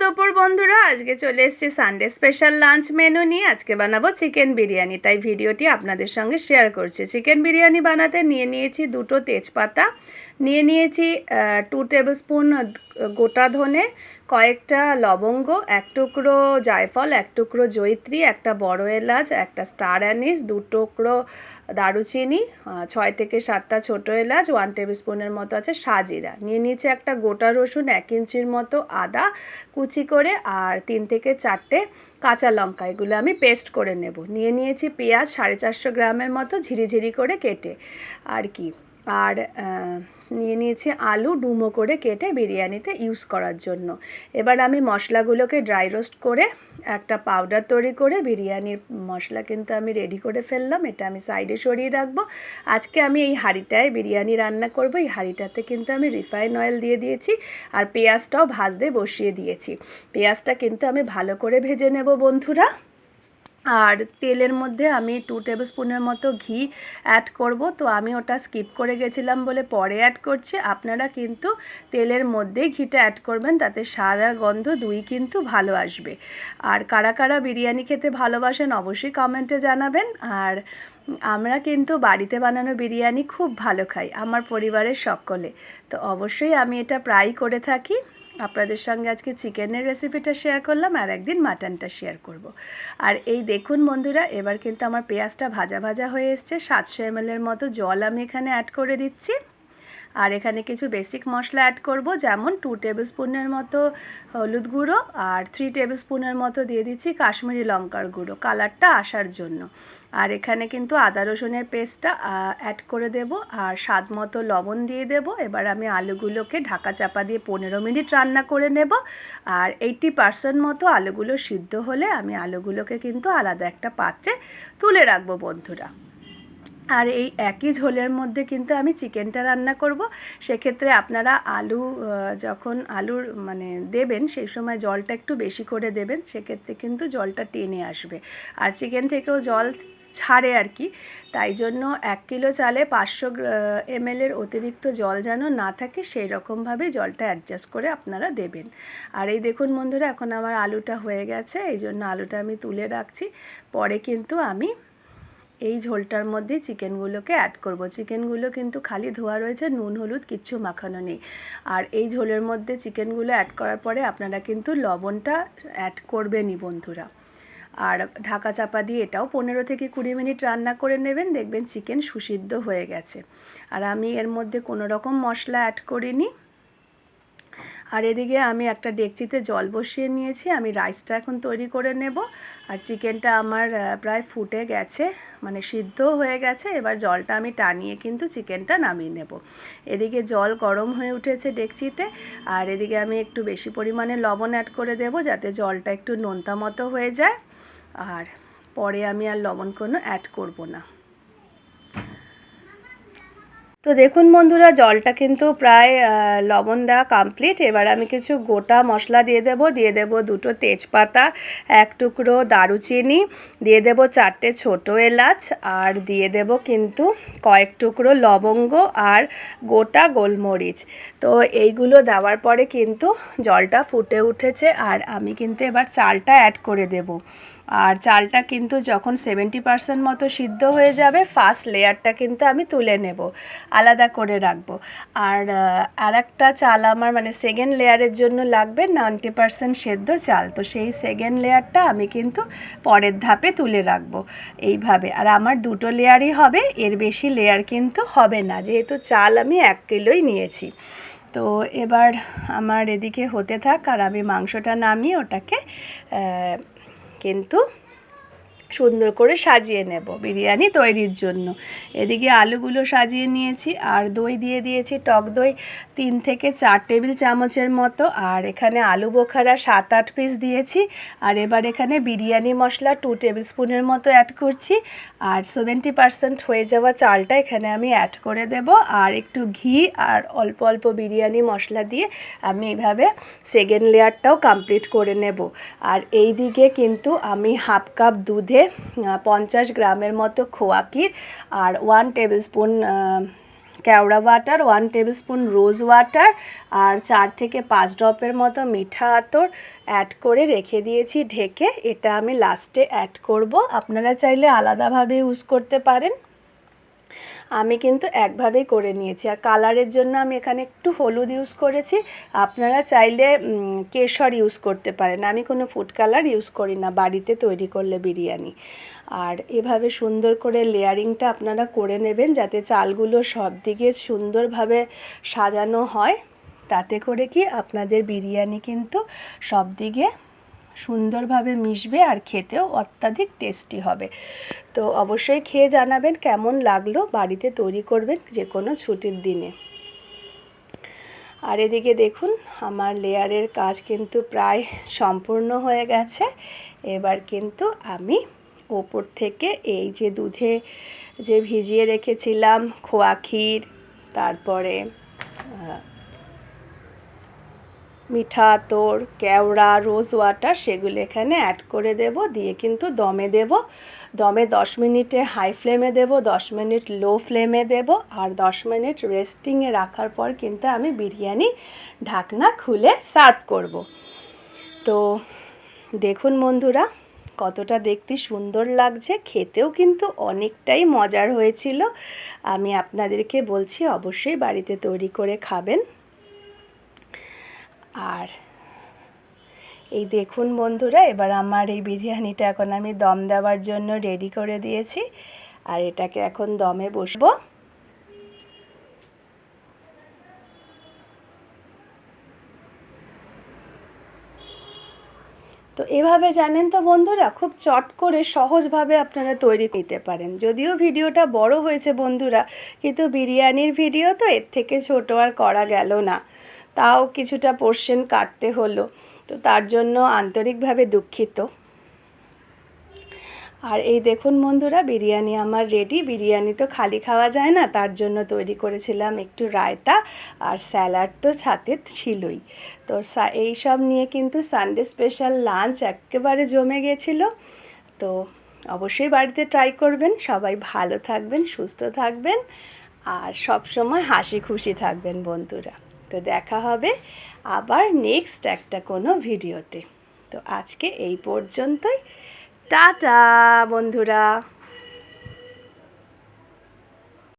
দুপুর বন্ধুরা, আজকে চলে এসেছি সানডে স্পেশাল লাঞ্চ মেনু নিয়ে। আজকে বানাবো চিকেন বিরিয়ানি, তাই ভিডিওটি আপনাদের সঙ্গে শেয়ার করছি। চিকেন বিরিয়ানি বানাতে নিয়ে নিয়েছি দুটো তেজপাতা, নিয়ে নিয়েছি 2 টেবিল স্পুন গোটা ধনে, কয়েকটা লবঙ্গ, এক টুকরো জায়ফল, এক টুকরো জয়িত্রী, একটা বড় এলাচ, একটা স্টার অ্যানিস, 2 টুকরো দারুচিনি, 6 থেকে 7টা ছোটো এলাচ, 1 টেবিল স্পুনের মতো আছে সাজিরা। নিয়ে নিয়েছি একটা গোটা রসুন, 1 ইঞ্চির মতো আদা কুচি করে, আর 3 থেকে 4টে কাঁচা লঙ্কা, এগুলো আমি পেস্ট করে নেব। নিয়ে নিয়েছি পেঁয়াজ 450 গ্রামের মতো ঝিরিঝিরি করে কেটে আর কি, আর নিয়ে নিয়েছি আলু ডুমো করে কেটে বিরিয়ানিতে ইউজ করার জন্য। এবার আমি মশলাগুলোকে ড্রাই রোস্ট করে একটা পাউডার তৈরি করে বিরিয়ানির মশলা কিন্তু আমি রেডি করে ফেললাম। এটা আমি সাইডে সরিয়ে রাখবো। আজকে আমি এই হাঁড়িটায় বিরিয়ানি রান্না করব। এই হাঁড়িটাতে কিন্তু আমি রিফাইন অয়েল দিয়ে দিয়েছি, আর পেঁয়াজটাও ভাজতে বসিয়ে দিয়েছি। পেঁয়াজটা কিন্তু আমি ভালো করে ভেজে নেব বন্ধুরা। আর তেলের মধ্যে আমি 2 টেবিল স্পুনের মতো ঘি অ্যাড করব, তো আমি ওটা স্কিপ করে গেছিলাম বলে পরে অ্যাড করছি। আপনারা কিন্তু তেলের মধ্যেই ঘিটা অ্যাড করবেন, তাতে স্বাদ আর গন্ধ দুই কিন্তু ভালো আসবে। আর কারা কারা বিরিয়ানি খেতে ভালোবাসেন অবশ্যই কমেন্টে জানাবেন। আর আমরা কিন্তু বাড়িতে বানানো বিরিয়ানি খুব ভালো খাই, আমার পরিবারের সকলে। তো অবশ্যই আমি এটা প্রায়ই করে থাকি। আপনাদের সঙ্গে আজকে চিকেনের রেসিপিটা শেয়ার করলাম, আর একদিন মাটনটা শেয়ার করব। আর এই দেখুন বন্ধুরা, এবার কিন্তু আমার পেঁয়াজটা ভাজা ভাজা হয়ে এসছে। 700 ml মতো জল আমি এখানে অ্যাড করে দিচ্ছি। আর এখানে কিছু বেসিক মশলা অ্যাড করব, যেমন 2 টেবিল স্পুনের মতো হলুদ গুঁড়ো, আর 3 টেবিল স্পুনের মতো দিয়ে দিচ্ছি কাশ্মীরি লঙ্কার গুঁড়ো কালারটা আসার জন্য। আর এখানে কিন্তু আদা রসুনের পেস্টটা অ্যাড করে দেব, আর স্বাদ মতো লবণ দিয়ে দেব। এবার আমি আলুগুলোকে ঢাকা চাপা দিয়ে 15 মিনিট রান্না করে নেব। আর 80% মতো আলুগুলো সিদ্ধ হলে আমি আলুগুলোকে কিন্তু আলাদা একটা পাত্রে তুলে রাখবো বন্ধুরা। আর এই একই ঝোলের মধ্যে কিন্তু আমি চিকেনটা রান্না করব। সেক্ষেত্রে আপনারা যখন আলুর দেবেন, সেই সময় জলটা একটু বেশি করে দেবেন, সেক্ষেত্রে কিন্তু জলটা টেনে আসবে। আর চিকেন থেকেও জল ছাড়ে আর কি, তাই জন্য 1 কিলো চালে 500 ml অতিরিক্ত জল যেন না থাকে, সেই রকমভাবেই জলটা অ্যাডজাস্ট করে আপনারা দেবেন। আর এই দেখুন বন্ধুরা, এখন আমার আলুটা হয়ে গেছে, এই জন্য আলুটা আমি তুলে রাখছি। পরে কিন্তু আমি এই ঝোলটার মধ্যে চিকেনগুলোকে অ্যাড করব। চিকেনগুলো কিন্তু খালি ধোয়া রয়েছে, নুন হলুদ কিচ্ছু মাখানো নেই। আর এই ঝোলের মধ্যে চিকেনগুলো অ্যাড করার পরে আপনারা কিন্তু লবণটা অ্যাড করবেনই বন্ধুরা। আর ঢাকা চাপা দিয়ে এটাও 15 থেকে 20 মিনিট রান্না করে নেবেন, দেখবেন চিকেন সুসিদ্ধ হয়ে গেছে। আর আমি এর মধ্যে কোনো রকম মশলা অ্যাড করিনি। আর এদিকে আমি একটা ডেকচিতে জল বসিয়ে নিয়েছি, আমি রাইসটা এখন তৈরি করে নেব। আর চিকেনটা আমার প্রায় ফুটে গেছে, সিদ্ধ হয়ে গেছে। এবার জলটা আমি টানিয়ে কিন্তু চিকেনটা নামিয়ে নেব। এদিকে জল গরম হয়ে উঠেছে ডেকচিতে, আর এদিকে আমি একটু বেশি পরিমাণে লবণ অ্যাড করে দেব, যাতে জলটা একটু নোনতা মতো হয়ে যায়। আর পরে আমি আর লবণ কোনো অ্যাড করব না। তো দেখুন বন্ধুরা, জলটা কিন্তু প্রায় লবণ দেওয়া কমপ্লিট। এবার আমি কিছু গোটা মশলা দিয়ে দেব 2টো তেজপাতা, 1 টুকরো দারুচিনি, দিয়ে দেব 4টে ছোটো এলাচ, আর দিয়ে দেব কিন্তু কয়েক টুকরো লবঙ্গ আর গোটা গোলমরিচ। তো এইগুলো দেওয়ার পরে কিন্তু জলটা ফুটে উঠেছে, আর আমি কিন্তু এবার চালটা অ্যাড করে দেব। আর চালটা কিন্তু যখন 70% মতো সিদ্ধ হয়ে যাবে, ফার্স্ট লেয়ারটা কিন্তু আমি তুলে নেব, আলাদা করে রাখবো। আর একটা চাল আমার সেকেন্ড লেয়ারের জন্য লাগবে 90% সেদ্ধ চাল, তো সেই সেকেন্ড লেয়ারটা আমি কিন্তু পরের ধাপে তুলে রাখবো এইভাবে। আর আমার 2টো লেয়ারই হবে, এর বেশি লেয়ার কিন্তু হবে না, যেহেতু চাল আমি 1 কিলোই নিয়েছি। তো এবার আমার এদিকে হতে থাক, আর আমি মাংসটা নামিয়ে ওটাকে কিন্তু সুন্দর করে সাজিয়ে নেব বিরিয়ানি তৈরির জন্য। এদিকে আলুগুলো সাজিয়ে নিয়েছি, আর দই দিয়ে দিয়েছি, টক দই 3 থেকে 4 টেবিল চামচের মতো। আর এখানে আলু বোখারা 7-8 পিস দিয়েছি। আর এবার এখানে বিরিয়ানি মশলা 2 টেবিল স্পুনের মতো অ্যাড করছি। আর 70% হয়ে যাওয়া চালটা এখানে আমি অ্যাড করে দেব, আর একটু ঘি আর অল্প অল্প বিরিয়ানি মশলা দিয়ে আমি এইভাবে সেকেন্ড লেয়ারটাও কমপ্লিট করে নেব। আর এই দিকে কিন্তু আমি হাফ কাপ দুধে 50 গ্রামের মতো খোয়া ক্ষীর আর 1 টেবিল স্পুন কেওড়া ওয়াটার, 1 টেবিলস্পুন রোজ ওয়াটার আর 4 থেকে 5 ড্রপের মতো মিঠা আতর অ্যাড করে রেখে দিয়েছি ঢেকে। এটা আমি লাস্টে অ্যাড করব, আপনারা চাইলে আলাদাভাবে ইউজ করতে পারেন, আমি কিন্তু একভাবেই করে নিয়েছি। আর কালারের জন্য আমি এখানে একটু হলুদ ইউজ করেছি, আপনারা চাইলে কেশর ইউজ করতে পারেন, আমি কোনো ফুড কালার ইউজ করি না বাড়িতে তৈরি করলে বিরিয়ানি। আর এভাবে সুন্দর করে লেয়ারিংটা আপনারা করে নেবেন যাতে চালগুলো সব দিকে সুন্দরভাবে সাজানো হয়, তাতে করে কি আপনাদের বিরিয়ানি কিন্তু সব দিকে সুন্দরভাবে মিশবে আর খেতেও অত্যাধিক টেস্টি হবে। তো অবশ্যই খেয়ে জানাবেন কেমন লাগলো, বাড়িতে তৈরি করবেন যে কোনো ছুটির দিনে। আর এদিকে দেখুন আমার লেয়ারের কাজ কিন্তু প্রায় সম্পূর্ণ হয়ে গেছে। এবার কিন্তু আমি ওপর থেকে এই যে দুধে যে ভিজিয়ে রেখেছিলাম খোয়া ক্ষীর, তারপরে মিঠা আতর, কেওড়া, রোজ ওয়াটার সেগুলো এখানে অ্যাড করে দেব, দিয়ে কিন্তু দমে দেব। দমে 10 মিনিটে হাই ফ্লেমে দেব, 10 মিনিট লো ফ্লেমে দেব, আর 10 মিনিট রেস্টিংয়ে রাখার পর কিন্তু আমি বিরিয়ানি ঢাকনা খুলে সার্ভ করব। তো দেখুন বন্ধুরা কতটা দেখতে সুন্দর লাগছে, খেতেও কিন্তু অনেকটাই মজার হয়েছিল। আমি আপনাদেরকে বলছি অবশ্যই বাড়িতে তৈরি করে খাবেন। আর এই দেখুন বন্ধুরা এবার আমার এই বিরিয়ানিটা এখন আমি দম দেওয়ার জন্য রেডি করে দিয়েছি, আর এটাকে এখন দমে বসবো। তো এভাবে জানেন তো বন্ধুরা খুব চট করে সহজভাবে আপনারা তৈরি করতে পারেন। যদিও ভিডিওটা বড় হয়েছে বন্ধুরা, কিন্তু বিরিয়ানির ভিডিও তো এর থেকে ছোট আর করা গেল না, তাও কিছুটা পোরশন কাটতে হলো, তো তার জন্য আন্তরিকভাবে দুঃখিত। আর এই দেখুন বন্ধুরা বিরিয়ানি আমার রেডি। বিরিয়ানি তো খালি খাওয়া যায় না, তার জন্য তৈরি করেছিলাম একটু রায়তা আর স্যালাড তো সাথে ছিলই। তো এই সব নিয়ে কিন্তু সানডে স্পেশাল লাঞ্চ একেবারে জমে গেছিলো। তো অবশ্যই বাড়িতে ট্রাই করবেন। সবাই ভালো থাকবেন, সুস্থ থাকবেন আর সব সময় হাসি খুশি থাকবেন বন্ধুরা। তো দেখা হবে আবার নেক্সট একটা কোনো ভিডিওতে। তো আজকে এই পর্যন্তই, টাটা বন্ধুরা।